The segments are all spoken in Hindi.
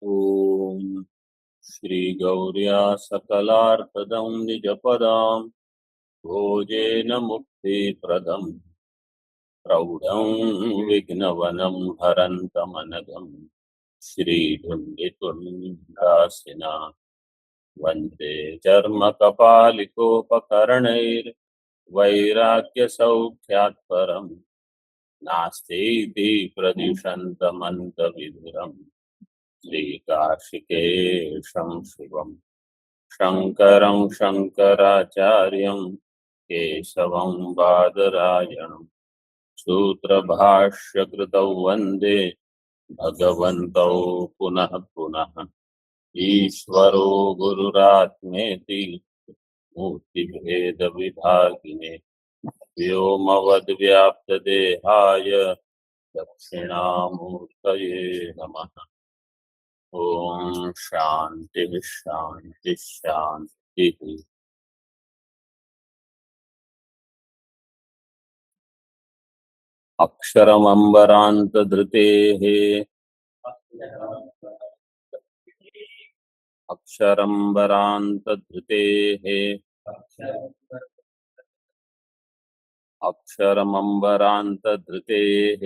ॐ श्रीगौर्या सकलार्थदं निजपदां भोजेन मुक्तिप्रदं प्रौढं विघ्नवनं हरन्तमनघं श्रीधुण्डितुण्डासिना वन्दे चर्मकपालिकोपकरणैर्वैराग्यसौख्यात् परं नास्तीति प्रदिशन्तमन्तविधुरम् श्रीकार्षिकेशं शिवम् शङ्करं शङ्कराचार्यं केशवं बादरायणं सूत्रभाष्यकृतौ वन्दे भगवन्तौ पुनः पुनः। ईश्वरो गुरुरात्मेति मूर्तिभेदविभागिने व्योमवद्व्याप्तदेहाय दक्षिणामूर्तये नमः। ओम शांति शांति शांति। अक्षरमंबरांत धृतेः अक्षरंबरांत धृतेः अक्षरमंबरांत धृतेः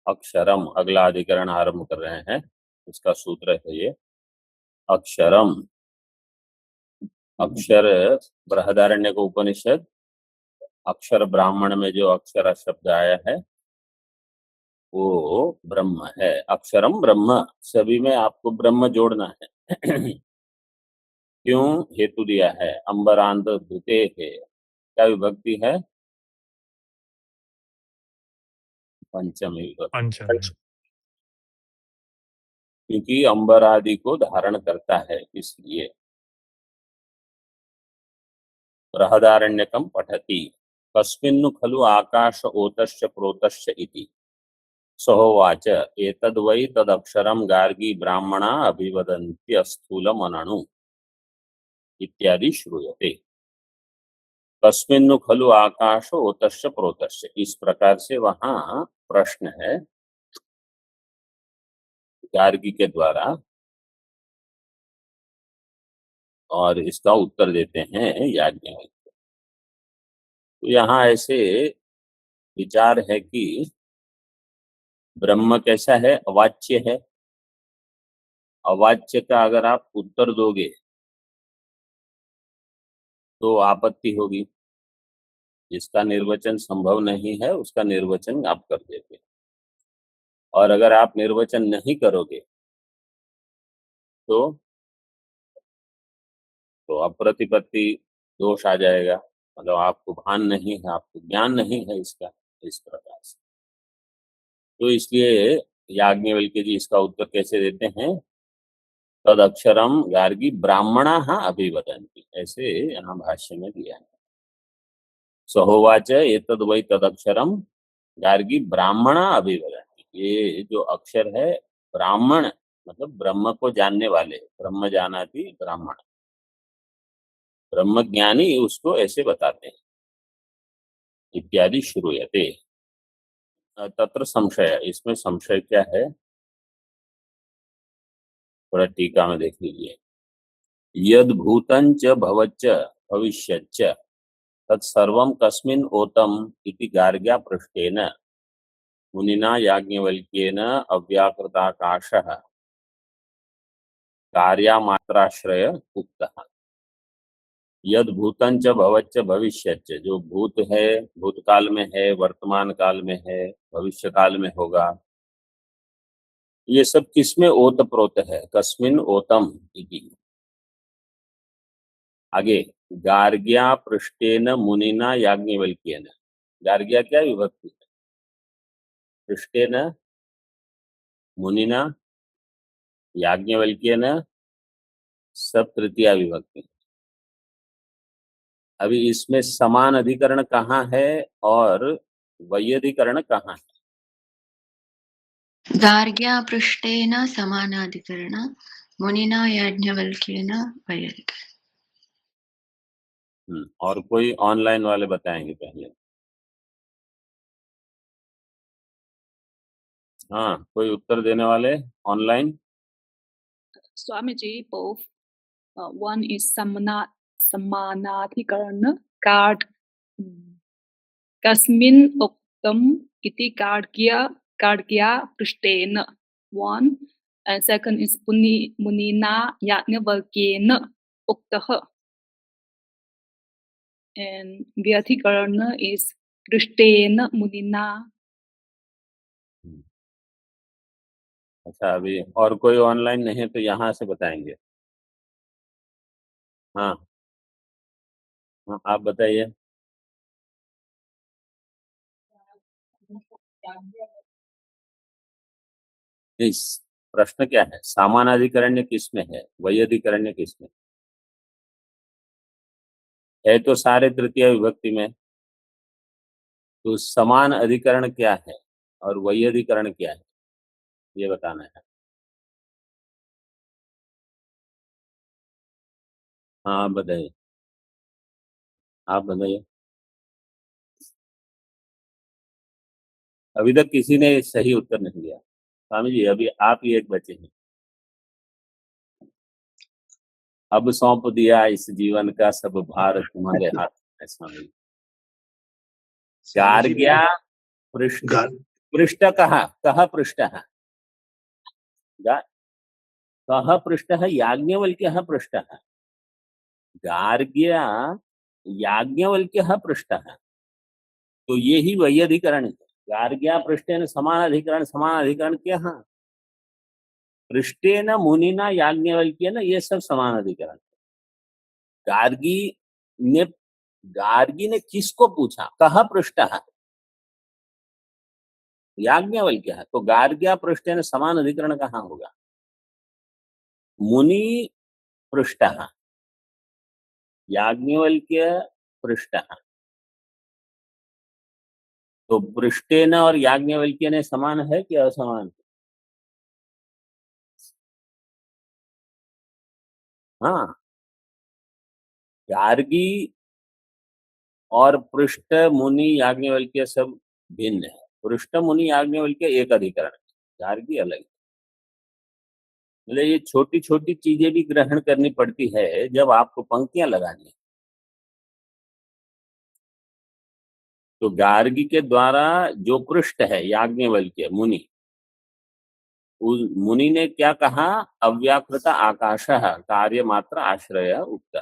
अक्षरम अगला अधिकरण आरंभ कर रहे हैं। इसका सूत्र है ये अक्षरम। अक्षर बृहदारण्यक उपनिषद अक्षर ब्राह्मण में जो अक्षर शब्द आया है वो ब्रह्म है। अक्षरम ब्रह्म, सभी में आपको ब्रह्म जोड़ना है। क्यों? हेतु दिया है अंबरांत धृते है। क्या विभक्ति है? पंचमी विभक्ति। क्योंकि अंबर आदि को धारण करता है, इसलिए। बृहदारण्यकम पठति कस्मिन्नु खलु आकाश ओतश्च प्रोतश्च इति सहोवाच एतद् वै तदक्षरं गार्गी ब्राह्मणा अभिवदन्ति स्थूलमननु इत्यादि श्रूयते। कस्मिन्नु खलु आकाश ओतश्च प्रोतश्च, इस प्रकार से वहां प्रश्न है गार्गी के द्वारा, और इसका उत्तर देते हैं याज्ञवल्क्य। तो यहाँ ऐसे विचार है कि ब्रह्म कैसा है? अवाच्य है। अवाच्य का अगर आप उत्तर दोगे तो आपत्ति होगी। जिसका निर्वचन संभव नहीं है उसका निर्वचन आप कर देते, और अगर आप निर्वचन नहीं करोगे तो अप्रतिपत्ति दोष आ जाएगा। मतलब आपको भान नहीं है, आपको ज्ञान नहीं है इसका, इस प्रकार से। तो इसलिए याज्ञवल्क्य जी इसका उत्तर कैसे देते हैं? तद अक्षरम गार्गी ब्राह्मणा अभिवदन्ति, ऐसे यहाँ भाष्य में दिया है। सहोवाच एतद् वै तदक्षरम गार्गी ब्राह्मणा अभिवदन्ति। ये जो अक्षर है ब्राह्मण, मतलब ब्रह्म को जानने वाले, ब्रह्म जानाति ब्राह्मण, ब्रह्म ज्ञानी उसको ऐसे बताते हैं। इत्यादि श्रूयते। तत्र संशय, इसमें संशय क्या है? थोड़ा टीका में देख लीजिए। यद भूतंच भवच्च भविष्यच्च तत्सर्वं कस्मिन् ओतम इति गार्ग्या पृष्ठेन मुनिना याज्ञवल्क्येन अव्याकृताकाशः कार्यामात्राश्रय उक्तः। यद भूतंच भवच्च भविष्यच्च, जो भूत है भूतकाल में है, वर्तमान काल में है, भविष्य काल में होगा, ये सब किसमें ओत प्रोत है? कस्मिन ओतम इति। आगे गार्ग्या पृष्ठेन मुनिना याज्ञवल्क्येन। गार्ग्या क्या विभक्ति है? पृष्ठेन मुनिना याज्ञवल्क्येन, सब तृतीया विभक्ति। अभी इसमें समान अधिकरण कहाँ है और वैयधिकरण कहाँ है? गार्ग्या पृष्ठेन समानाधिकरण, मुनिना याज्ञवल्क्येन वैयाधिकरण। और कोई ऑनलाइन वाले बताएंगे पहले? हाँ, कोई उत्तर देने वाले online? Swamiji, both. One is samanadhikarana guard kasmin uktam iti gargya prishtena. One. And second is munina yajnavalkyena uktah. And vyadhikarana is prishtena munina. अच्छा, अभी और कोई ऑनलाइन नहीं है तो यहाँ से बताएंगे। हाँ, हाँ, आप बताइए। इस प्रश्न क्या है? सामानाधिकरण्य किसमें है, वैयाधिकरण्य किसमें है? तो सारे तृतीय विभक्ति में। तो समान अधिकरण क्या है और वैयाधिकरण क्या है, ये बताना है। हाँ, आप बताइए, आप बताइए। अभी तक किसी ने सही उत्तर नहीं दिया। स्वामी जी, अभी आप ही एक बचे हैं। अब सौंप दिया इस जीवन का सब भार तुम्हारे हाथ में स्वामी जी। गार्ग्या पृष्ठ, पृष्ठ कहा पृष्ठ कह पृष्ठ याज्ञवल्क्यः पृष्ठ, गार्ग्या याज्ञवल्क्यः पृष्ठ। तो ये ही वैयाधिकरण है। गार्ग्या पृष्ठेन समानाधिकरण क्या? हाँ, पृष्ठेन मुनिना याज्ञवल्क्येन, ये सब समानाधिकरण। गार्गी ने किसको पूछा? कह पृष्ठ याज्ञवल्क्य है, तो गार्ग्या पृष्ठेन समान अधिकरण कहाँ होगा? मुनि पृष्ठ याज्ञवल्क्य पृष्ठ। तो पृष्ठेन और याज्ञवल्क्य ने समान है कि असमान? हाँ, गार्गी और पृष्ठ मुनि याज्ञवल्क्य सब भिन्न है। पृष्ठ मुनि याज्ञवल्क्य एक अधिकरण है, गार्गी अलग है। मतलब ये छोटी छोटी चीजें भी ग्रहण करनी पड़ती है जब आपको पंक्तियां लगानी है। तो गार्गी के द्वारा जो पृष्ठ है याज्ञवल्क्य मुनि, उस मुनि ने क्या कहा? अव्याकृत आकाश कार्य मात्र आश्रय उक्त।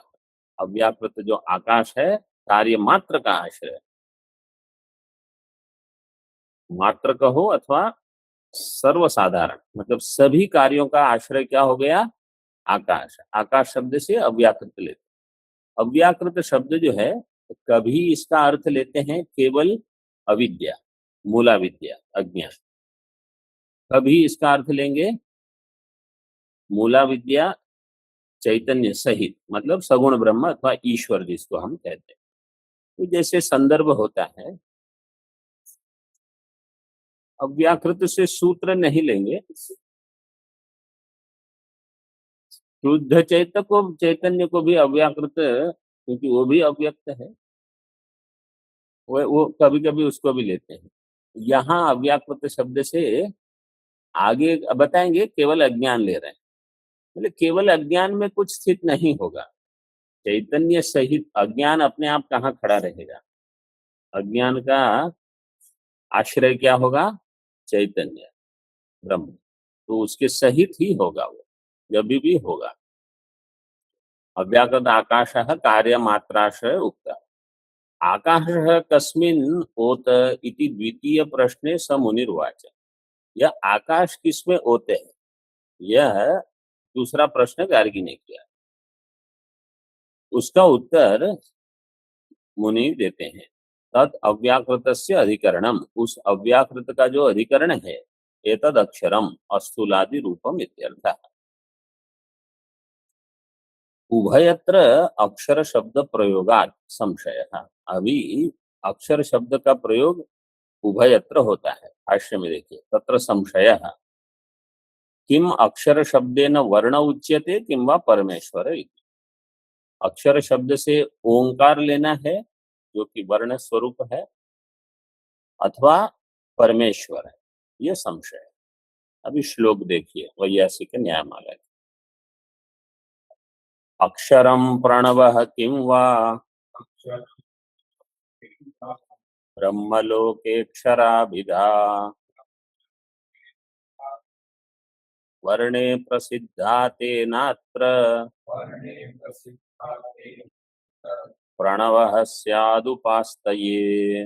अव्याकृत जो आकाश है कार्य मात्र का आश्रय, मात्र कहो अथवा सर्वसाधारण, मतलब सभी कार्यों का आश्रय क्या हो गया? आकाश। आकाश शब्द से अव्याकृत लेते। अव्याकृत शब्द जो है कभी इसका अर्थ लेते हैं केवल अविद्या, मूला विद्या, अज्ञान। कभी इसका अर्थ लेंगे मूला विद्या चैतन्य सहित, मतलब सगुण ब्रह्म अथवा ईश्वर जिसको हम कहते हैं। तो जैसे संदर्भ होता है, अव्याकृत से सूत्र नहीं लेंगे। शुद्ध चैतन्य को भी अव्याकृत, क्योंकि वो भी अव्यक्त है, वो कभी कभी उसको भी लेते हैं। यहाँ अव्याकृत शब्द से आगे बताएंगे केवल अज्ञान ले रहे हैं। मतलब केवल अज्ञान में कुछ स्थित नहीं होगा, चैतन्य सहित अज्ञान अपने आप कहाँ खड़ा रहेगा? अज्ञान का आश्रय क्या होगा? चैतन्य ब्रह्म। तो उसके सहित ही होगा वो, जब भी होगा। अव्याकृत आकाश कार्य मात्राशय उक्ता। आकाश कस्मिन् ओत इति द्वितीय प्रश्ने स मुनिर्वाच। यह आकाश किसमें ओते है, यह दूसरा प्रश्न गार्गी ने किया। उसका उत्तर मुनि देते हैं। तत् अव्याकृतस्य अधिकरणम, उस अव्याकृत का जो अधिकरण है, एतद अक्षरम अस्थूलादि रूपम इत्यर्थः। उभयत्र अक्षर शब्द प्रयोगात संशयः। अभी अक्षर शब्द का प्रयोग उभयत्र होता है। भाष्य में देखिए, तत्र संशयः किम अक्षर शब्देन वर्ण उच्यते किम वा परमेश्वर इति। अक्षर शब्द से ओंकार लेना है जो कि वर्ण स्वरूप है, अथवा परमेश्वर है, यह संशय है। अभी श्लोक देखिए वैयासिक न्यायमाला की। अक्षरम प्रणवः किं वा ब्रह्मलोकेऽक्षराभिधा वर्णे प्रसिद्धा तेनात्र प्रणवः स्यादुपास्तये।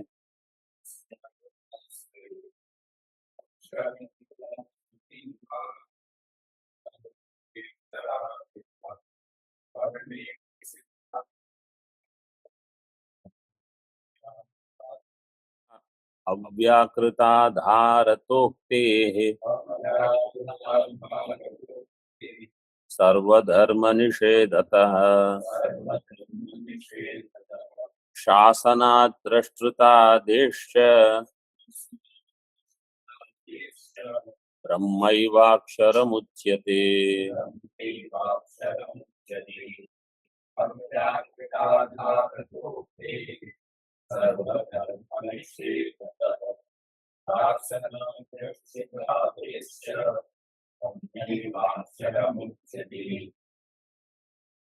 अव्याकृताधारतोक्तेः सर्वधर्मनिषेधतः शासनात् द्रष्टृतादेश्च ब्रह्मैवाक्षरमुच्यते।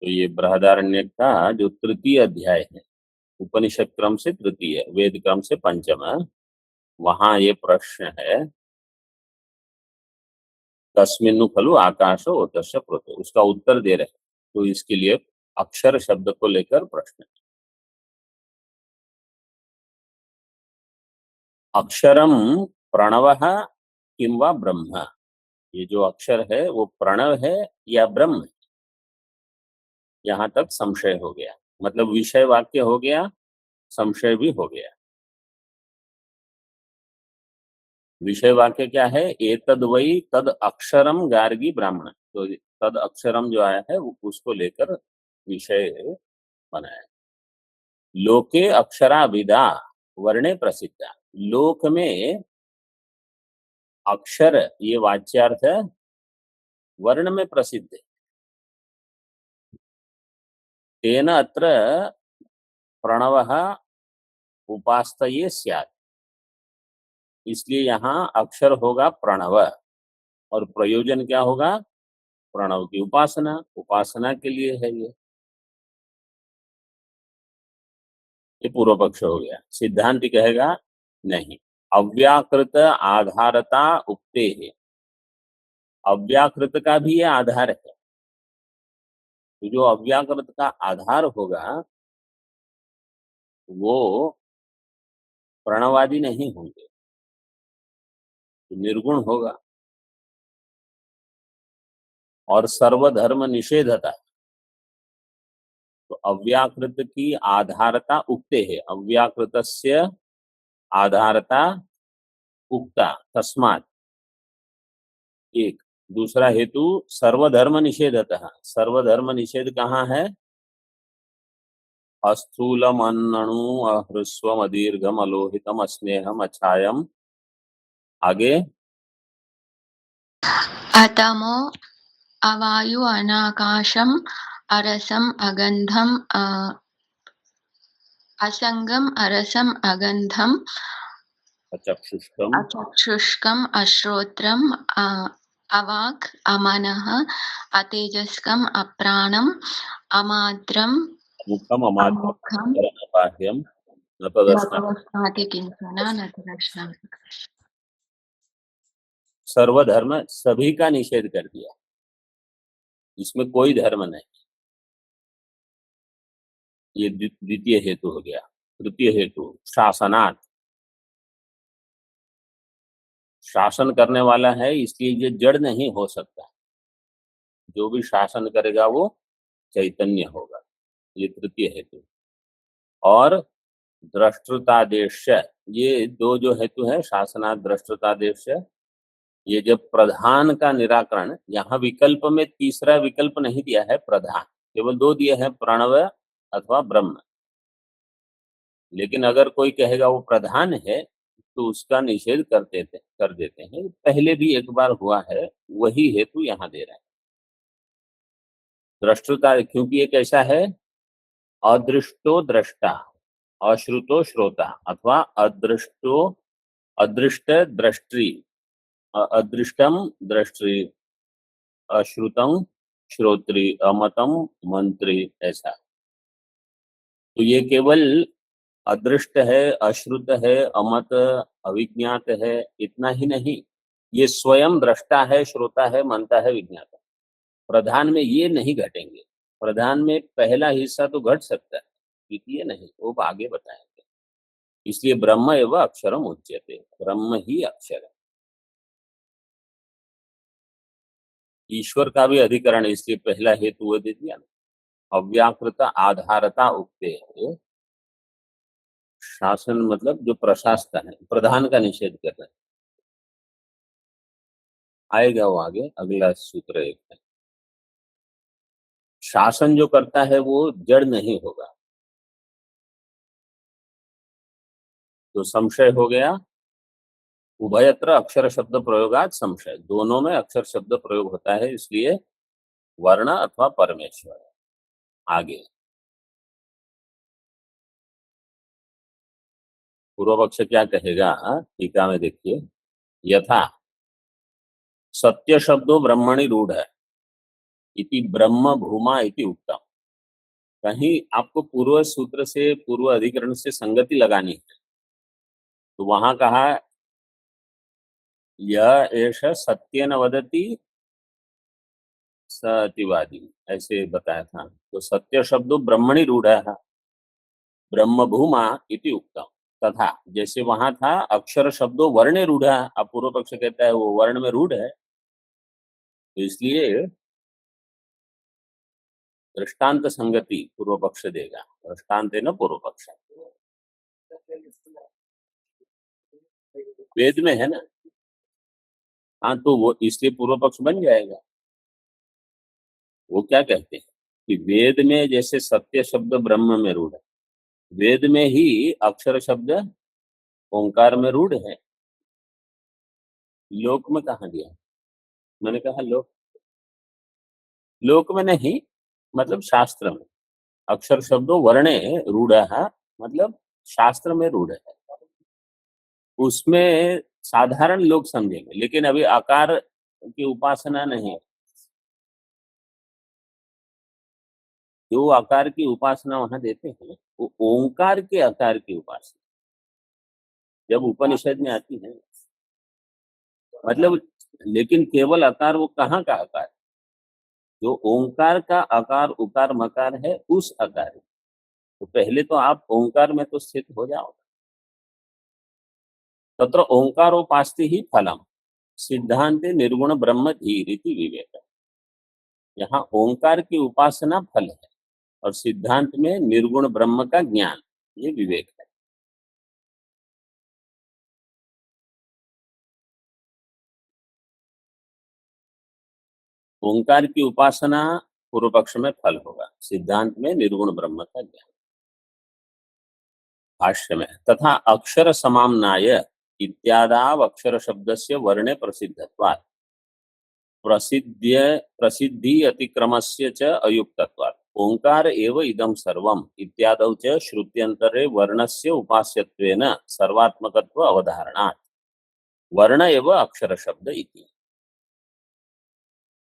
तो ये बृहदारण्यक का जो तृतीय अध्याय है, उपनिषद क्रम से तृतीय, वेद क्रम से पंचम, वहां ये प्रश्न है तस्मिन्नु खलु आकाशो ओतस्य प्रोतो, उसका उत्तर दे रहे हैं। तो इसके लिए अक्षर शब्द को लेकर प्रश्न। अक्षरम प्रणवः किं वा ब्रह्म, ये जो अक्षर है वो प्रणव है या ब्रह्म है, यहां तक संशय हो गया। मतलब विषय वाक्य हो गया, संशय भी हो गया। विषय वाक्य क्या है? एतद वै तद अक्षरम गार्गी ब्राह्मण, तो तद अक्षरम जो आया है उसको लेकर विषय बनाया। लोके अक्षराविदा वर्णे प्रसिद्धा, लोक में अक्षर ये वाच्यार्थ वर्ण में प्रसिद्ध है। तेन अत्र प्रणवः उपास्तये स्यात्, इसलिए यहाँ अक्षर होगा प्रणव और प्रयोजन क्या होगा? प्रणव की उपासना, उपासना के लिए है ये पूर्व पक्ष हो गया। सिद्धांत कहेगा नहीं, अव्याकृत आधारता उक्ते है, अव्याकृत का भी ये आधार है। तो जो अव्याकृत का आधार होगा वो प्रणवादि नहीं होंगे, तो निर्गुण होगा। और सर्वधर्म निषेधता, तो अव्याकृत की आधारता उक्ते है, अव्याकृतस्य आधारता उक्ता तस्मात्, एक। दूसरा हेतु सर्वधर्म निषेधतः, सर्वधर्म निषेध कहाँ है? अस्थूलम अन्नणु अहृस्वम अदीर्घम अलोहितम अस्नेहम अछायम, आगे अतमो अवायु अनाकाशम अरसम अगंधम असंगम अरसम अगंधम अचक्षुष्कम अचक्षुष्कम अश्रोत्रम अवाक् अमनः अतेजस्कम अप्राणम अमात्रम मुखम अमात्रम अमुखम बाह्यम न तदस्नाति। नतवस्नाति किंचन न तदश्नाति। सर्वधर्म सभी का निषेध कर दिया, इसमें कोई धर्म नहीं। ये द्वितीय हेतु हो गया। तृतीय हेतु शासनात्, शासन करने वाला है इसलिए ये जड़ नहीं हो सकता, जो भी शासन करेगा वो चैतन्य होगा, ये तृतीय हेतु। और द्रष्टृतादेश, ये दो जो हेतु है, शासनात् द्रष्टृतादेश, ये जब प्रधान का निराकरण, यहाँ विकल्प में तीसरा विकल्प नहीं दिया है प्रधान, केवल दो दिए हैं, प्रणव अथवा ब्रह्म। लेकिन अगर कोई कहेगा वो प्रधान है तो उसका निषेध कर देते हैं। पहले भी एक बार हुआ है, वही हेतु यहाँ दे रहे हैं। द्रष्टृता, क्योंकि एक ऐसा है अदृष्टो दृष्टा, अश्रुतो श्रोता, अथवा अदृष्टो अदृष्ट दृष्टि, अदृष्टम दृष्टि, अश्रुतम श्रोत्री, अमतम मंत्री, ऐसा। तो ये केवल अदृष्ट है, अश्रुत है, अमत, अविज्ञात है, इतना ही नहीं, ये स्वयं दृष्टा है, श्रोता है, मनता है, विज्ञाता। प्रधान में ये नहीं घटेंगे। प्रधान में पहला हिस्सा तो घट सकता है, द्वितीय नहीं, वो आगे बताएंगे। इसलिए ब्रह्म एवं अक्षरम उच्यते, ब्रह्म ही अक्षर है। ईश्वर का भी अधिकरण, इसलिए पहला हेतु वो दे दिया ना, अव्याकृत आधारता उक्ते है। शासन मतलब जो प्रशासता है, प्रधान का निषेध कर रहे हैं। आएगा वो आगे, अगला सूत्र एक है। शासन जो करता है वो जड़ नहीं होगा। तो संशय हो गया, उभयत्र अक्षर शब्द प्रयोगात संशय, दोनों में अक्षर शब्द प्रयोग होता है, इसलिए वर्ण अथवा परमेश्वर। आगे पूर्व पक्ष क्या कहेगा, टीका में देखिए, यथा सत्य शब्दों ब्रह्मणि रूढ़ है इति ब्रह्म भूमा इति उत्तम। कहीं आपको पूर्व सूत्र से, पूर्व अधिकरण से संगति लगानी है, तो वहां कहा यह एष सत्येन वदति सतिवादी, ऐसे बताया था। तो सत्य शब्दो ब्रह्मणि रूढ़ है, ब्रह्म भूमा इति उक्तम। तथा जैसे वहां था अक्षर शब्दों वर्णे रूढ़, अब पूर्व पक्ष कहता है वो वर्ण में रूढ़ है, तो इसलिए दृष्टांत संगति पूर्व पक्ष देगा। दृष्टांत है ना पूर्व पक्ष, वेद में है ना। हाँ, तो वो इसलिए पूर्व पक्ष बन जाएगा। वो क्या कहते हैं कि वेद में जैसे सत्य शब्द ब्रह्म में रूढ़ है, वेद में ही अक्षर शब्द ओंकार में रूढ़ है। लोक में कहाँ दिया, मैंने कहा लोक, लोक में नहीं, मतलब शास्त्र में। अक्षर शब्दों वर्णे रूढ़ है, मतलब शास्त्र में रूढ़ है। उसमें साधारण लोग समझेंगे, लेकिन अभी आकार की उपासना नहीं। जो आकार की उपासना वहां देते हैं वो ओंकार के आकार की उपासना जब उपनिषद में आती है, मतलब, लेकिन केवल आकार, वो कहाँ का आकार, जो ओंकार का आकार उकार मकार है, उस आकार। तो पहले तो आप ओंकार में तो स्थित हो जाओ। तत्र ओंकारोपास्ति ही फलम सिद्धांते निर्गुण ब्रह्म धीरिति विवेक। यहाँ ओंकार की उपासना फल है और सिद्धांत में निर्गुण ब्रह्म का ज्ञान, ये विवेक है। ओंकार की उपासना पूर्व पक्ष में फल होगा, सिद्धांत में निर्गुण ब्रह्म का ज्ञान। भाष्य में तथा अक्षर समाम्नाय इत्यादाव अक्षर शब्द से वर्णे प्रसिद्धत्वात् प्रसिद्धि अतिक्रमस्य च अयुक्तत्वात् ओंकार एव इदं सर्वम् इत्यादौ च श्रुत्यंतरे वर्णस्य उपास्यत्वेन सर्वात्मकत्व अवधारणात् वर्ण एव अक्षर शब्द इति।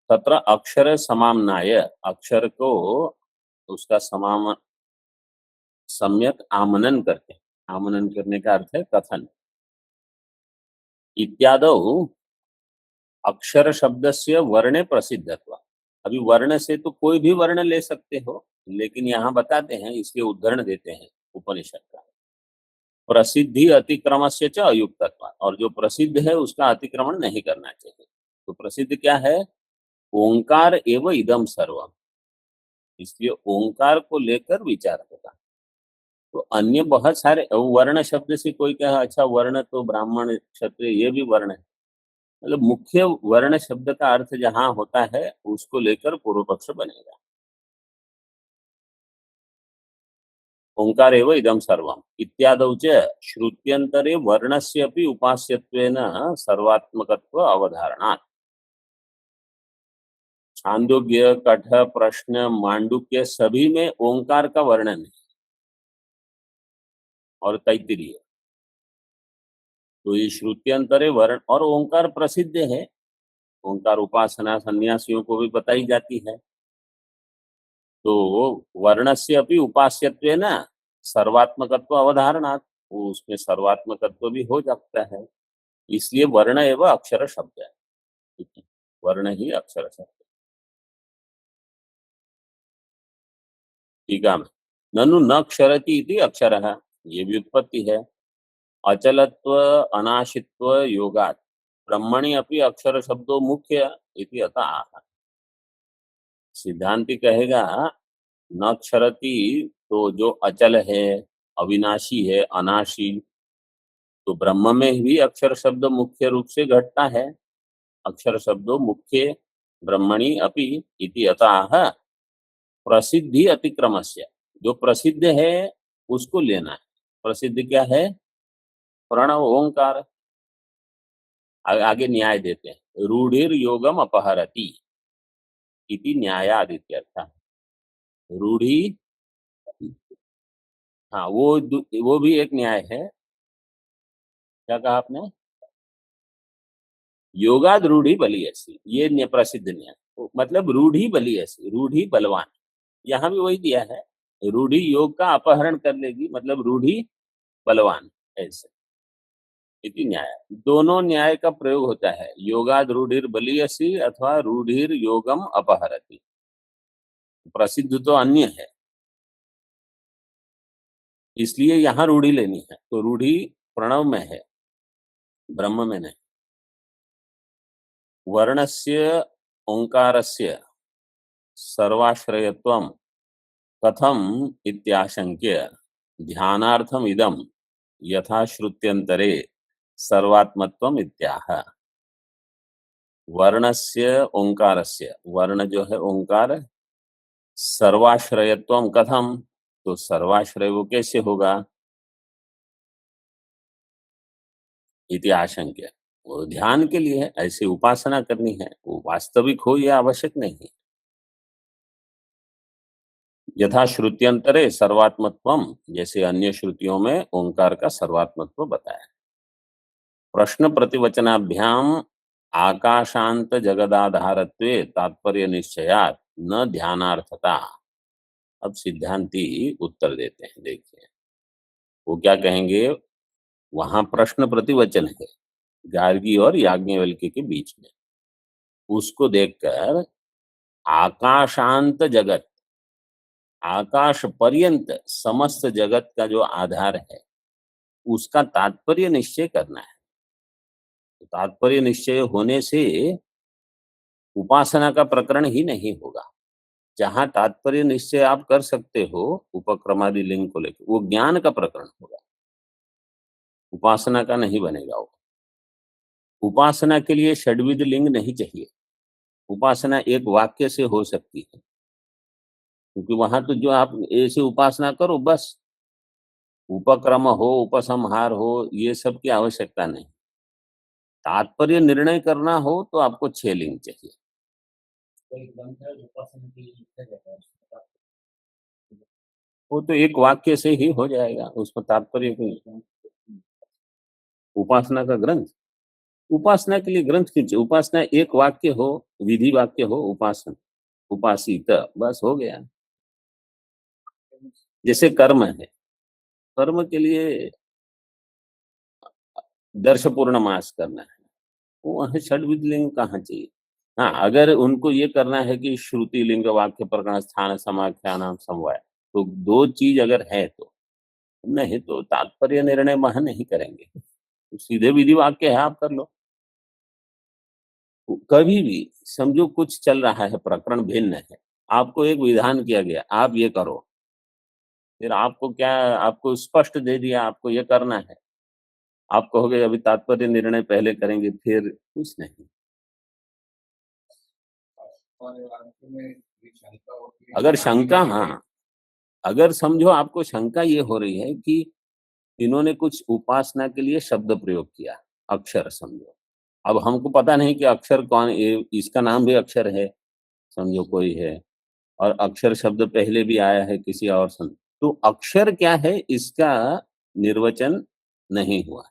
तत्र अक्षर समाम्नाय, अक्षर को उसका समाम सम्यक आमनन करते हैं। आमनन करने का अर्थ है कथन। इत्यादौ अक्षर शब्द से वर्णे प्रसिद्धत्व, अभी वर्ण से तो कोई भी वर्ण ले सकते हो, लेकिन यहाँ बताते हैं, इसलिए उदाहरण देते हैं उपनिषद का। प्रसिद्धि अतिक्रम से च अयुक्तत्व, और जो प्रसिद्ध है उसका अतिक्रमण नहीं करना चाहिए। तो प्रसिद्ध क्या है, ओंकार एवं इदम सर्वम, इसलिए ओंकार को लेकर विचार होगा। तो अन्य बहुत सारे वर्ण शब्द से कोई कहा अच्छा वर्ण तो ब्राह्मण क्षत्रिय ये भी वर्ण है, मतलब मुख्य वर्ण शब्द का अर्थ जहां होता है उसको लेकर पूर्व पक्ष बनेगा। ओंकार एवं इदम सर्वम इत्यादौ च श्रुत्यंतरे वर्णस्य अपि उपास्यत्वेन सर्वात्मकत्व अवधारणात्। छांदोग्य, कठ, प्रश्न, मांडुक्य सभी में ओंकार का वर्णन है, और तैत्तिरीय तो ये श्रुत्यंतरे वर्ण, और ओंकार प्रसिद्ध है, ओंकार उपासना सन्यासियों को भी बताई जाती है। तो वर्णस्य अपि उपास्यत्वेन सर्वात्मकत्व अवधारणात्, वो उसमें सर्वात्मकत्व भी हो जाता है, इसलिए वर्ण एवं अक्षर शब्द है, ठीक है? वर्ण ही अक्षर शब्द है। ठीक है, ननु न क्षरति इति अक्षरः, ये व्युत्पत्ति है। अचलत्व अनाशित्व योगात् ब्रह्मणि अपि अक्षर शब्दो मुख्य इति अतः आह। सिद्धांति कहेगा न क्षरति, तो जो अचल है, अविनाशी है, अनाशी, तो ब्रह्म में भी अक्षर शब्द मुख्य रूप से घटता है। अक्षर शब्दों मुख्य ब्रह्मणि अपि इति अतः प्रसिद्धि अतिक्रमस्य, जो प्रसिद्ध है उसको लेना है। प्रसिद्ध क्या है? प्रणव ओंकार। आगे न्याय देते हैं, रूढ़िर योगम अपहरति इति न्यायादित्यर्थ। रूढ़ी, हाँ वो भी एक न्याय है। क्या कहा आपने? योगाद रूढ़ी बलियसी, ये प्रसिद्ध न्याय, मतलब रूढ़ी बलियसी, रूढ़ी बलवान। यहाँ भी वही दिया है, रूढ़ी योग का अपहरण कर लेगी, मतलब रूढ़ी बलवान, ऐसे इति न्याय। दोनों न्याय का प्रयोग होता है, योगाद रूढ़िर बलियसी अथवा रूढ़िर योगम अपहरति। प्रसिद्ध तो अन्य है, इसलिए यहाँ रूढ़ी लेनी है। तो रूढ़ी प्रणव में है, ब्रह्म में नहीं। वर्णस्य ओंकारस्य सर्वाश्रयत्वं कथम इत्याशंक्य ध्यानार्थम इदम यथा श्रुत्यंतरे सर्वात्मत्वम इत्याह। वर्णस्य ओंकारस्य, वर्ण जो है ओंकार, सर्वाश्रयत्वम कथम, तो सर्वाश्रय वो कैसे होगा? इति आशंक्य, वो ध्यान के लिए है, ऐसे उपासना करनी है, वो वास्तविक हो यह आवश्यक नहीं है। यथा श्रुत्यंतरे सर्वात्मत्वम, जैसे अन्य श्रुतियों में ओंकार का सर्वात्मत्व बताया। प्रश्न प्रतिवचनाभ्याम आकाशांत जगदाधारत्वे तात्पर्य निश्चयात न ध्यानार्थता। अब सिद्धांती उत्तर देते हैं, देखिए वो क्या कहेंगे। वहां प्रश्न प्रतिवचन है गार्गी और याज्ञवल्क्य के बीच में, उसको देखकर आकाशांत जगत, आकाश पर्यंत समस्त जगत का जो आधार है उसका तात्पर्य निश्चय करना है। तो तात्पर्य निश्चय होने से उपासना का प्रकरण ही नहीं होगा। जहां तात्पर्य निश्चय आप कर सकते हो उपक्रमादि लिंग को लेकर, वो ज्ञान का प्रकरण होगा, उपासना का नहीं बनेगा वो। उपासना के लिए षड्विध लिंग नहीं चाहिए, उपासना एक वाक्य से हो सकती है, क्योंकि वहां तो जो आप ऐसे उपासना करो बस, उपक्रम हो उपसंहार हो ये सब की आवश्यकता नहीं। तात्पर्य निर्णय करना हो तो आपको 6 लिंग चाहिए। वो तो एक वाक्य से ही हो जाएगा, उसमें तात्पर्य क्यों? उपासना का ग्रंथ, उपासना के लिए ग्रंथ क्यों चाहिए? उपासना एक वाक्य हो, विधि वाक्य हो, उपासना उपासित, बस हो गया। जैसे कर्म है, कर्म के लिए दर्श पूर्णमास करना है, वो वहां षड्विध लिंग कहाँ चाहिए? हाँ, अगर उनको ये करना है कि श्रुति लिंग वाक्य प्रकरण स्थान समाख्यानाम समवाय, तो 2 चीज अगर है तो, नहीं तो तात्पर्य निर्णय वहां नहीं करेंगे, तो सीधे विधि वाक्य है आप कर लो। कभी भी समझो कुछ चल रहा है, प्रकरण भिन्न है, आपको एक विधान किया गया आप ये करो, फिर आपको क्या, आपको स्पष्ट दे दिया आपको ये करना है, आप कहोगे अभी तात्पर्य निर्णय पहले करेंगे, फिर कुछ नहीं। अगर शंका, हाँ, अगर समझो आपको शंका ये हो रही है कि इन्होंने कुछ उपासना के लिए शब्द प्रयोग किया, अक्षर समझो, अब हमको पता नहीं कि अक्षर कौन, इसका नाम भी अक्षर है समझो कोई है, और अक्षर शब्द पहले भी आया है किसी और संत, तो अक्षर क्या है इसका निर्वचन नहीं हुआ।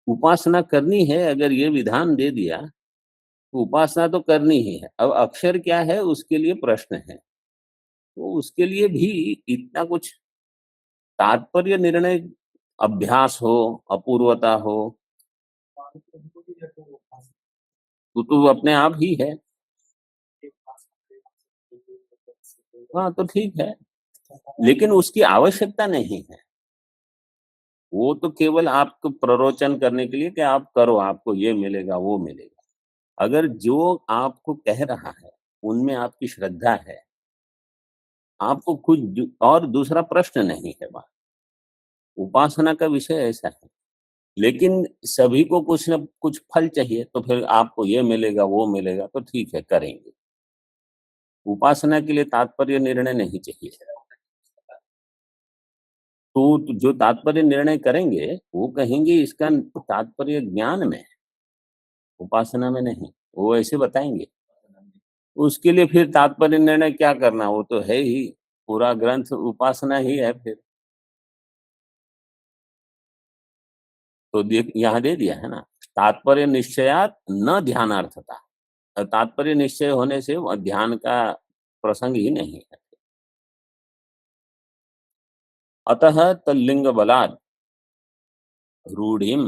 उपासना करनी है, अगर ये विधान दे दिया तो उपासना तो करनी ही है। अब अक्षर क्या है उसके लिए प्रश्न है, तो उसके लिए भी इतना कुछ तात्पर्य निर्णय अभ्यास हो, अपूर्वता हो, तो अपने आप ही है। हाँ, तो ठीक है, लेकिन उसकी आवश्यकता नहीं है। वो तो केवल आपको प्ररोचन करने के लिए कि आप करो, आपको ये मिलेगा, वो मिलेगा। अगर जो आपको कह रहा है, उनमें आपकी श्रद्धा है, आपको कुछ और दूसरा प्रश्न नहीं है वहाँ। उपासना का विषय ऐसा है। लेकिन सभी को कुछ न कुछ फल चाहिए, तो फिर आपको ये मिलेगा, वो मिलेगा, तो ठीक है, करेंगे। उपासना के लिए तात्पर्य निर्णय नहीं चाहिए। तो जो तात्पर्य निर्णय करेंगे, वो कहेंगे इसका तात्पर्य ज्ञान में है, उपासना में नहीं। वो ऐसे बताएँगे। उसके लिए फिर तात्पर्य निर्णय क्या करना, वो तो है ही, पूरा ग्रंथ उपासना ही है फिर। तो देख यहाँ दे दिया है ना, तात्पर्य निश्चयात न ध्यानार्थता। तात्पर्य निश्चय होने से वो ध्यान का प्रसंग ही नहीं है। अतः तल्लिंग बलात् रूढ़िम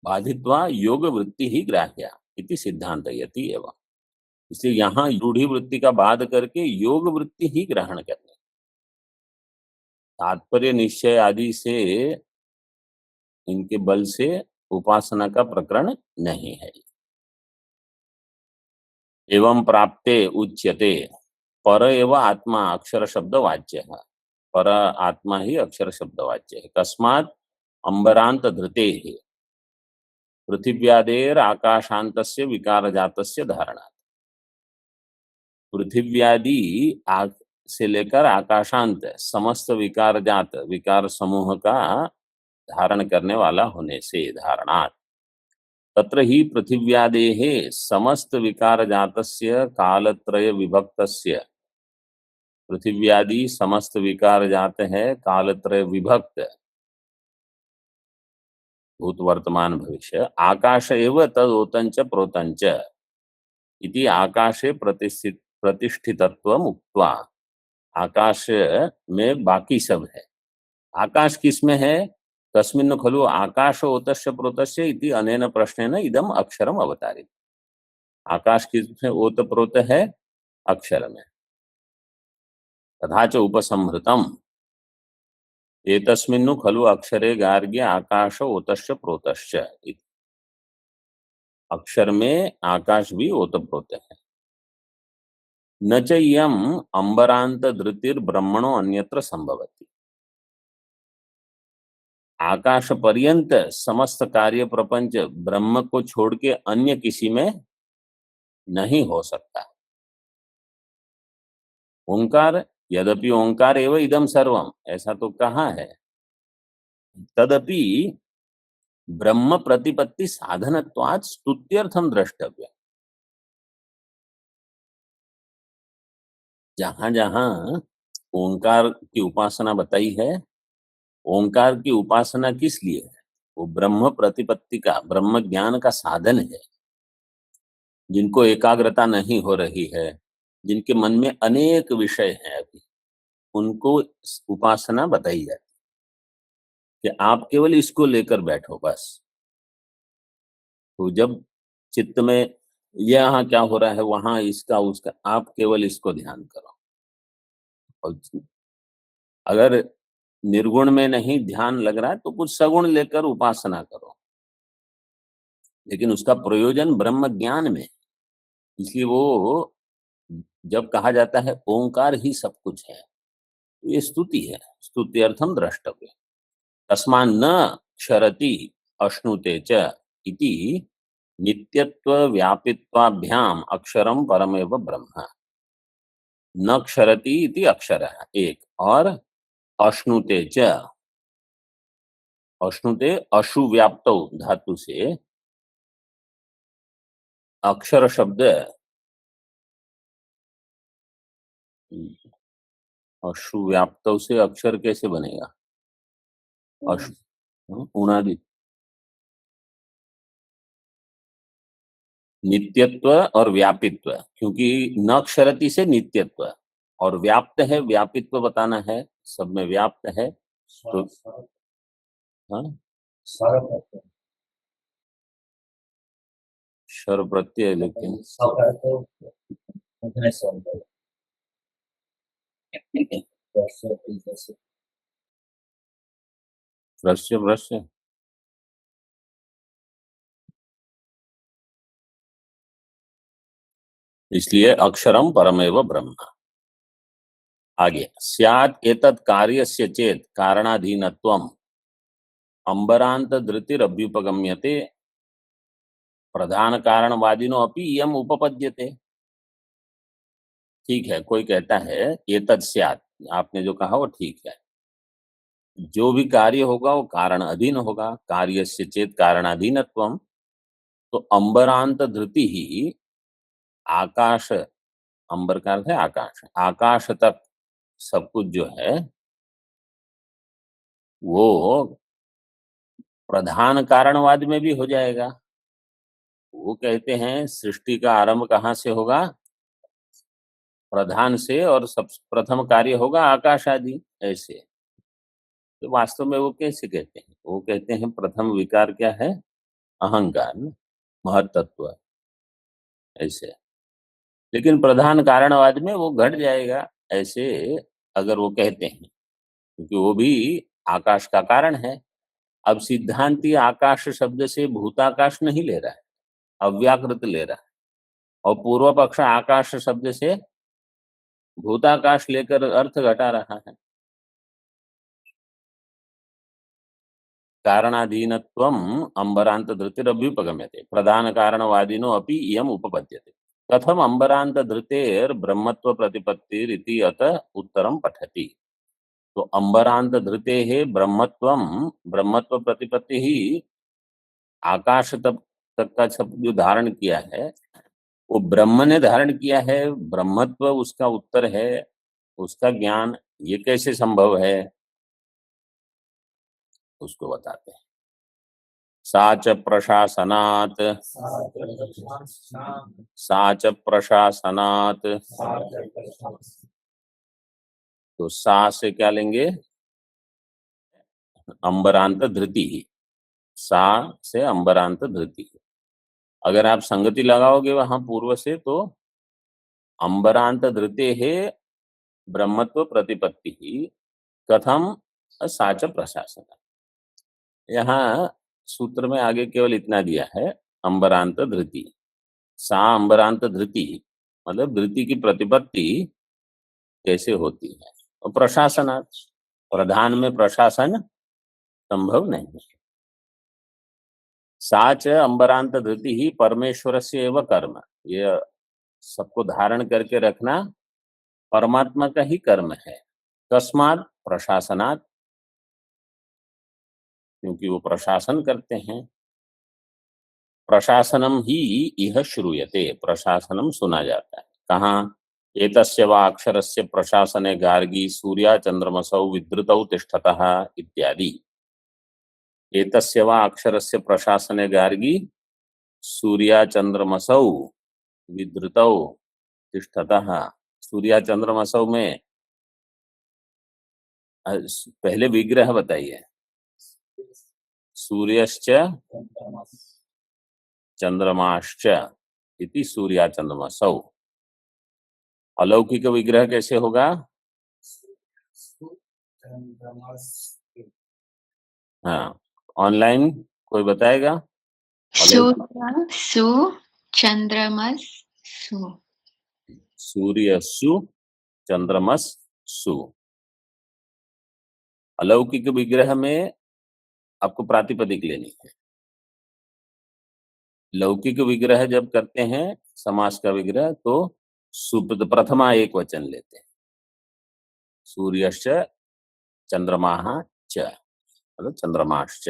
बाधित्वा योग वृत्ति ही ग्राह्या इति सिद्धांतयति एवं। इसलिए यहाँ रूढ़ी वृत्ति का बाध करके योग वृत्ति ही ग्रहण करनी। तात्पर्य निश्चय आदि से, इनके बल से उपासना का प्रकरण नहीं है। एवं प्राप्ते उच्यते पर एव आत्मा अक्षर शब्द वाच्य है। पर आत्मा ही अक्षर शब्द वाच्य है। कस्मात् अंबरांत धृते पृथिव्यादेर आकाशांतस्य विकार जातस्य धारणा। पृथिव्यादि आग से लेकर आकाशांत समस्त विकार जात, विकार समूह का धारण करने वाला होने से, धारणात्। तत्र ही पृथिव्यादेः समस्त विकार जातस्य कालत्रय विभक्तस्य, पृथिव्यादि समस्त विकार जात है कालत्रय विभक्त, भूत वर्तमान भविष्य। आकाश एव तदोतंच प्रोतंच इति आकाशे प्रतिष्ठितत्वम उक्त्वा। आकाश में बाकी सब है। आकाश किसमें है? तस्मिन् खलु आकाश ओतस्य प्रोतस्य इति अनेन प्रश्नेन इदम अक्षरम अवतारित। आकाश किसमें ओत प्रोत है? अक्षर में। तथा च उपसंहृतम एतस्मिन् खलु अक्षरे गार्ग्य आकाश ओतस्य प्रोतस्य। अक्षर में आकाश भी ओतप्रोत है। न च इयम् अंबरांत धृतिर ब्रह्मणो अन्यत्र संभवति। आकाश पर्यंत समस्त कार्य प्रपंच ब्रह्म को छोड़ के अन्य किसी में नहीं हो सकता। ओंकार, यद्यपि ओंकार एव इदम सर्वम, ऐसा तो कहा है। तदपि ब्रह्म प्रतिपत्ति साधनत्वात् स्तुत्यर्थम द्रष्टव्य। जहां जहां ओंकार की उपासना बताई है, ओंकार की उपासना किस लिए है? वो ब्रह्म प्रतिपत्ति का, ब्रह्म ज्ञान का साधन है। जिनको एकाग्रता नहीं हो रही है, जिनके मन में अनेक विषय हैं अभी, उनको उपासना बताई जाती है कि आप केवल इसको लेकर बैठो बस। तो जब चित्त में यहाँ क्या हो रहा है, वहां इसका उसका, आप केवल इसको ध्यान करो। और अगर निर्गुण में नहीं ध्यान लग रहा है तो कुछ सगुण लेकर उपासना करो, लेकिन उसका प्रयोजन ब्रह्म ज्ञान में। इसलिए वो जब कहा जाता है ओंकार ही सब कुछ है, ये स्तुति है। स्तुति अर्थम द्रष्टव्य। तस्मान् न क्षरति अश्नुते च इति नित्यत्व व्यापित्वाभ्याम अक्षरम परमेव ब्रह्म। न क्षरति इति अक्षरः एक, और अश्नुते च, अश्नुते अशु व्याप्तौ धातु से अक्षर शब्द, अशु व्याप्तौ से अक्षर कैसे बनेगा? अशु, उणादि नित्यत्व और व्यापित्व, क्योंकि न क्षरति से नित्यत्व और व्याप्त है, व्यापित्व बताना है, सब में व्याप्त है तो हाँ स्वर प्रत्यय, लेकिन वृश्य वृश्य इसलिए अक्षरम परमेव ब्रह्म। आगे स्यात् एतत् कार्यस्य चेत् कारणाधीनत्वम् अंबरांत धृतिरभ्युपगम्यते प्रधान कारणवादिनो अपि इयम् उपपद्यते। ठीक है, कोई कहता है एतत् स्यात्, आपने जो कहा वो ठीक है, जो भी कार्य होगा वो कारण अधीन होगा, कार्यस्य चेत् कारणाधीनत्वम्, तो अंबरांत धृति ही आकाश, अंबर का अर्थ है आकाश, आकाश तक सब कुछ जो है वो प्रधान कारणवाद में भी हो जाएगा। वो कहते हैं सृष्टि का आरंभ कहाँ से होगा, प्रधान से, और सब प्रथम कार्य होगा आकाश आदि, ऐसे। तो वास्तव में वो कैसे कहते हैं, वो कहते हैं प्रथम विकार क्या है, अहंकार, महत्त्व, ऐसे। लेकिन प्रधान कारणवाद में वो घट जाएगा, ऐसे अगर वो कहते हैं, क्योंकि वो भी आकाश का कारण है। अब सिद्धांती आकाश शब्द से भूताकाश नहीं ले रहा है, अव्याकृत ले रहा है, और पूर्व पक्ष आकाश शब्द से भूताकाश लेकर अर्थ घटा रहा है। कारणाधीनत्वम् अंबरांत धृतिरभ्युपगम्यते प्रधान कारणवादिनो अपि इयम् उपपद्यते। कथम अंबरांत धृतेर ब्रह्मत्व प्रतिपत्तिरिति अत उत्तरम पठति। तो अंबरांत धृते है ब्रह्मत्वम, ब्रह्मत्व प्रतिपत्ति ही आकाश तक का सब जो धारण किया है वो ब्रह्म ने धारण किया है, ब्रह्मत्व उसका उत्तर है, उसका ज्ञान, ये कैसे संभव है, उसको बताते हैं। साच प्रशासनात्, साच प्रशासनात्, तो सा से क्या लेंगे, अंबरांत धृति, सा से अंबरांत धृति। अगर आप संगति लगाओगे वहां पूर्व से, तो अंबरांत धृते है ब्रह्मत्व प्रतिपत्ति ही कथम साच प्रशासन। यहाँ सूत्र में आगे केवल इतना दिया है, अंबरांत धृति, सा अंबरांत धृति, मतलब धृति की प्रतिपत्ति कैसे होती है, और प्रशासनात्, प्रधान में प्रशासन संभव नहीं है। साच अंबरांत धृति ही परमेश्वर से एवं कर्म, ये सबको धारण करके रखना परमात्मा का ही कर्म है। तस्मात् प्रशासनात्, क्योंकि वो प्रशासन करते हैं। प्रशासनम ही यह श्रूयते, प्रशासनम सुना जाता है। कहाँ, एतस्य वा अक्षरस्य प्रशासने गार्गी सूर्या चंद्रमसौ विद्रुतौ तिष्ठतः इत्यादि। एतस्य वा अक्षरस्य प्रशासने गार्गी सूर्या चंद्रमसौ विद्रुतौ तिष्ठतः। सूर्या चंद्रमसौ में पहले विग्रह बताइए, सूर्यश्च चंद्रमाश्च इति सूर्या चंद्रमसौ। अलौकिक विग्रह कैसे होगा, हाँ, ऑनलाइन कोई बताएगा, सूर्य सु चंद्रमस सु, सूर्य सु चंद्रमस सु। अलौकिक विग्रह में आपको प्रातिपदिक लेनी है। लौकिक विग्रह जब करते हैं समास का विग्रह, तो प्रथमा एक वचन लेते हैं, सूर्यश्च चंद्रमाः च, मतलब चंद्रमाश्च।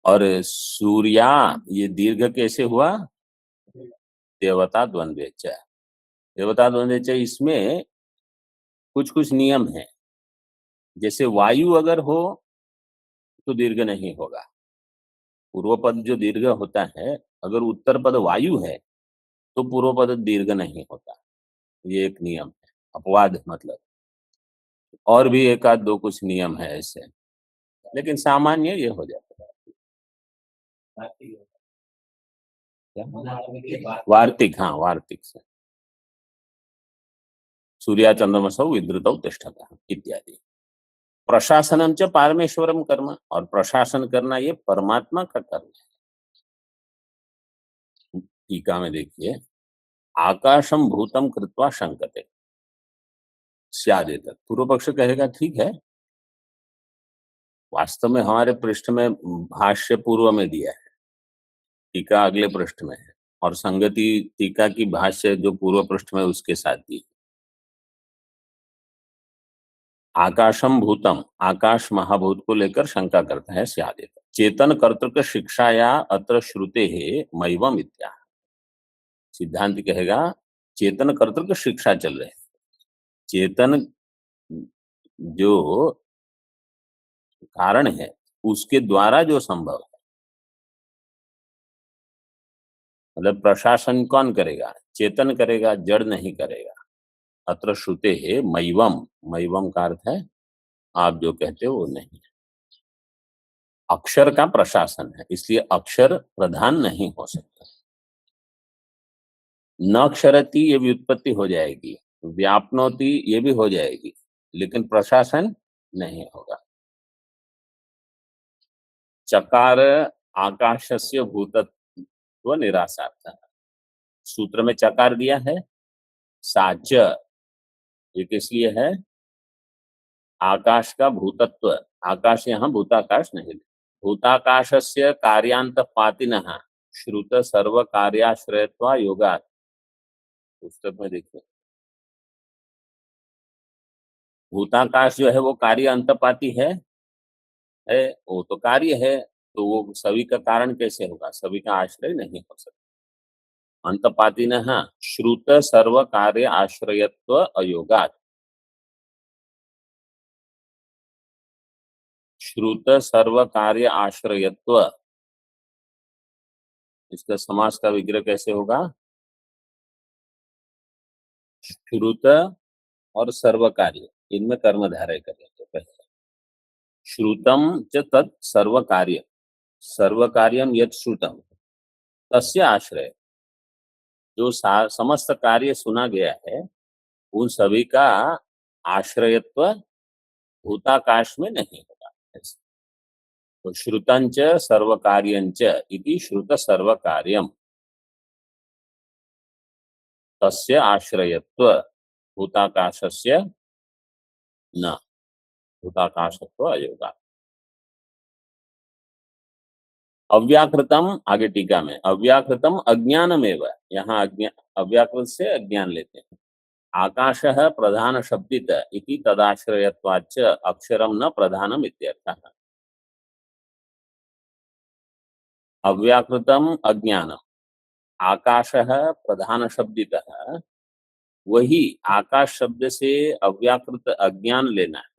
और सूर्या ये दीर्घ कैसे हुआ, देवता द्वंद्वे च, देवता द्वंद्वे च। इसमें कुछ कुछ नियम है, जैसे वायु अगर हो तो दीर्घ नहीं होगा। पूर्व पद जो दीर्घ होता है, अगर उत्तर पद वायु है तो पूर्व पद दीर्घ नहीं होता। ये एक नियम है, अपवाद मतलब। और भी एक आध दो कुछ नियम है ऐसे, लेकिन सामान्य ये हो जाता है। वार्तिक, हाँ वार्तिक से सूर्या चंद्रमसौ विद्रुतौ तिष्ठतः इत्यादि। प्रशासनम च पारमेश्वरम कर्म, और प्रशासन करना ये परमात्मा का कर्म है। टीका में देखिए, आकाशम भूतम कृत्वा शंकते स्यादेतत्। पूर्व पक्ष कहेगा ठीक है, वास्तव में हमारे पृष्ठ में भाष्य पूर्व में दिया है, टीका अगले पृष्ठ में है, और संगति टीका की भाष्य जो पूर्व पृष्ठ में उसके साथ दी। आकाशम भूतम, आकाश महाभूत को लेकर शंका करता है स्यादेतत्। चेतन कर्तृक शिक्षाया अत्र श्रुते है मैवम इत्या। सिद्धांत कहेगा चेतन कर्तृक शिक्षा चल रहे है, चेतन जो कारण है उसके द्वारा जो संभव है, मतलब प्रशासन कौन करेगा? चेतन करेगा, जड़ नहीं करेगा। अत्र श्रुते है मैवम, मैवम का अर्थ है आप जो कहते हो वो नहीं। अक्षर का प्रशासन है, इसलिए अक्षर प्रधान नहीं हो सकता। न अक्षरति ये व्युत्पत्ति हो जाएगी, व्यापनोति ये भी हो जाएगी, लेकिन प्रशासन नहीं होगा। चकार आकाशस्य भूतत्व निराशार्थ, सूत्र में चकार दिया है, साच ये किस लिए है? आकाश का भूतत्व, आकाश यहाँ भूताकाश नहीं, भूताकाशस्य कार्यांत पातिनः श्रुत सर्व कार्याश्रयत्वा योगात्। पुस्तक में देखिए, भूताकाश जो है वो कार्य अंतपाती है, वो तो कार्य है, तो वो सभी का कारण कैसे होगा? सभी का आश्रय नहीं हो सकता। अंतपातिनः श्रुत सर्व कार्य आश्रयत्व अयोगात्, श्रुत सर्व कार्य आश्रयत्व, इसका समास का विग्रह कैसे होगा? श्रुत और सर्व कार्य, इनमें कर्मधारय करेंगे पहले। श्रुतम च तत् सर्व कार्य, सर्व कार्यम यत् श्रुतम तस्य आश्रय, जो समस्त कार्य सुना गया है उन सभी का आश्रयत्व भूताकाश में नहीं होगा। तो श्रुतंच सर्व कार्यंच इति श्रुत सर्व कार्यम तस्य आश्रयत्व भूताकाशस्य न, भूताकाशत्व अयोगा। अव्याकृतम, आगे टीका में, अव्याकृतम अज्ञानमेव, यहाँ अव्याकृत से अज्ञान लेते हैं। आकाशः प्रधान शब्दित इति तदाश्रयत्वाच्च अक्षरम न प्रधानम इत्यर्थः। अव्याकृतम अज्ञानम, आकाशः प्रधान शब्दितः, वही आकाश शब्द से अव्याकृत अज्ञान लेना है,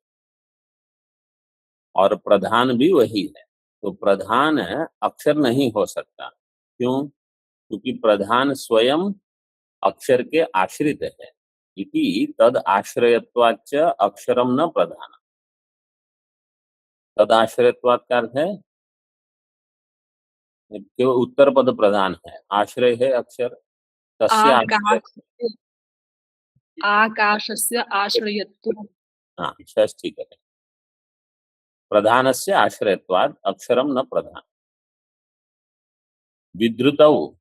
और प्रधान भी वही है। तो प्रधान अक्षर नहीं हो सकता, क्यों? क्योंकि प्रधान स्वयं अक्षर के आश्रित है। इति तद आश्रयत्वाच्च अक्षरम न प्रधान, तद आश्रयत्वात् का अर्थ है कि उत्तर पद प्रधान है, आश्रय है अक्षर, तस्य आश्रय, आकाशस्य आश्रयत्वम्। हाँ षष्ठी करें, प्रधानस्य आश्रयत्वात् अक्षरम न प्रधान। विद्रुतौ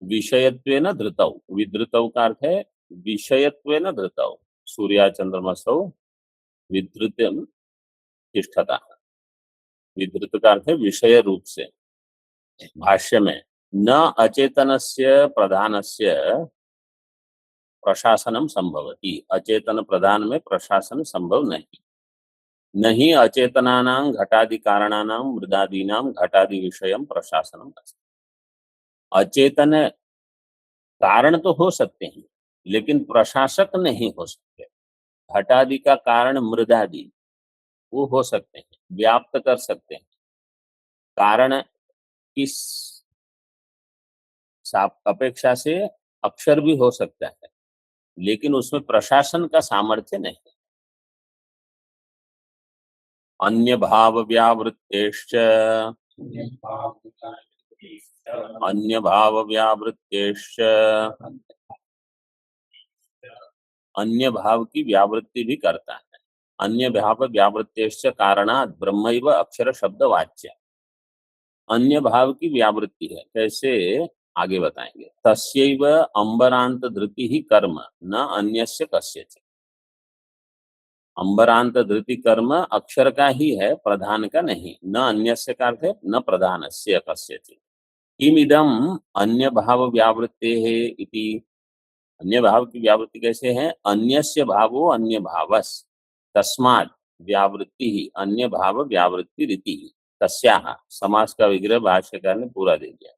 विषयत्वेन धृतौ, विद्रुतौ का अर्थ है विषयत्वेन धृतौ, सूर्या चंद्रमसौ विद्रुतम तिष्ठतः, विद्रुत का अर्थ है विषय रूप से। भाष्य में न अचेतनस्य प्रधानस्य प्रशासनम संभवति, अचेतन प्रधान में प्रशासन संभव नहीं। नहीं अचेतनानां घटादि कारणानां मृदादीनां घटादि विषयम प्रशासनम अस्ति। अचेतन कारण तो हो सकते हैं, लेकिन प्रशासक नहीं हो सकते। घटादि का कारण मृदादि, वो हो सकते हैं, व्याप्त कर सकते हैं। कारण इस अपेक्षा से अक्षर भी हो सकता है, लेकिन उसमें प्रशासन का सामर्थ्य नहीं। अन्य भाव व्यावृत्तेश्च, अन्य भाव व्यावृत्तेश्च, अन्य भाव की व्यावृत्ति भी करता है। अन्य भाव व्यावृत्तेश्च कारणात् ब्रह्मैव अक्षर शब्द वाच्य। अन्य भाव की व्यावृत्ति है, कैसे आगे बताएंगे। तस्यैव अंबरांत धृति ही कर्म न अन्यस्य कस्यचित्। अंबरांत धृति कर्म अक्षर का ही है, प्रधान का नहीं। न अन्यस्य का अर्थ है न प्रधानस्य कस्यचित्। किमिदम अन्य भाव व्यावृत्ते है इति। अन्य भाव की व्यावृत्ति कैसे है। अन्यस्य भावो अन्य भावस तस्मात् व्यावृत्ति ही अन्य भाव व्यावृत्ति रीति ही। तस्याः समास का विग्रह भाष्यकार ने पूरा दे दिया।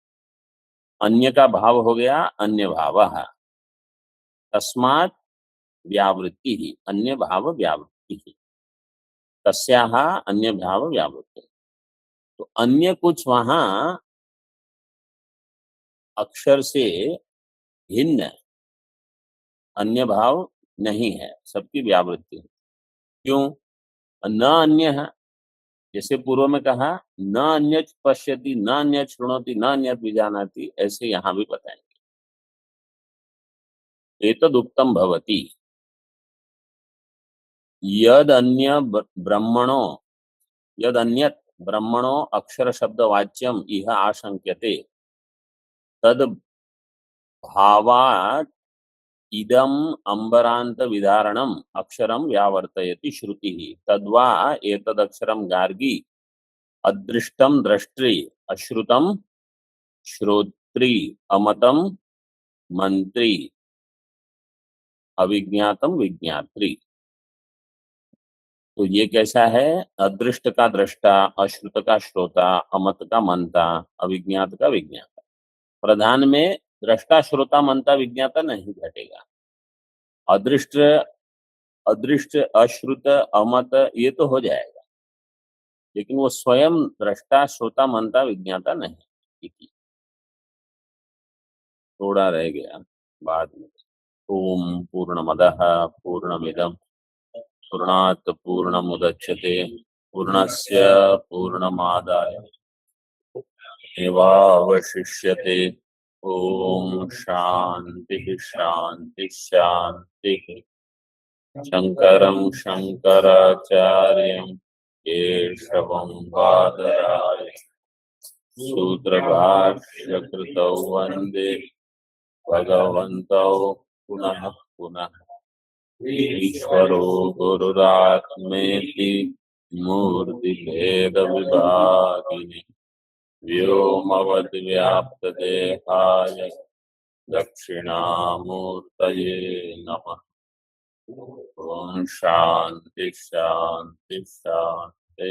अन्य का भाव हो गया अन्य भावः, तस्मात् व्यावृत्ति ही अन्य भाव व्यावृत्ति ही। तस्याः अन्य भाव व्यावृत्ति। तो अन्य कुछ वहां अक्षर से भिन्न अन्य भाव नहीं है, सबकी व्यावृत्ति है। क्यों। न अन्य है, जैसे पूर्व में कहा न अन्य पश्यति न अन्य शृणोति न अन्य विजानाति, ऐसे यहाँ भी बताएंगे। एतदुक्तम भवति यद अन्य ब्रह्मणो यद अन्यत् ब्रह्मणो अक्षर शब्द वाच्यम इह आशंक्यते तद भावात् इदम अंबरांत विधारणम अक्षरम व्यावर्तयति श्रुति तद्वा एतदक्षरम गार्गी अदृष्टम दृष्टि अश्रुतम श्रोत्री अमतम मंत्री अविज्ञातम विज्ञात्री। तो ये कैसा है। अदृष्ट का दृष्टा, अश्रुत का श्रोता, अमत का मंता, अविज्ञात का विज्ञाता। प्रधान में दृष्टा श्रोता मंता विज्ञाता नहीं घटेगा। अदृष्ट अदृष्ट अश्रुत अमत ये तो हो जाएगा, लेकिन वो स्वयं दृष्टा श्रोता मंता विज्ञाता नहीं। थोड़ा रह गया बाद में। ओम पूर्णमदः पूर्णमिदं पूर्णात् पूर्णमुदच्यते पूर्णस्य पूर्णमादाय एवावशिष्यते। ओम शांति शांति शांति। शंकरं शंकराचार्यं केशवं बादरायणं सूत्रभाष्यकृतौ वन्दे भगवन्तौ पुनः पुनः। ईश्वरो गुरुरात्मेति मूर्तिभेदविभागिनि व्योमवद्व्याप्तदेहाय दक्षिणामूर्तये नमः। ओम शांति शांति शांति।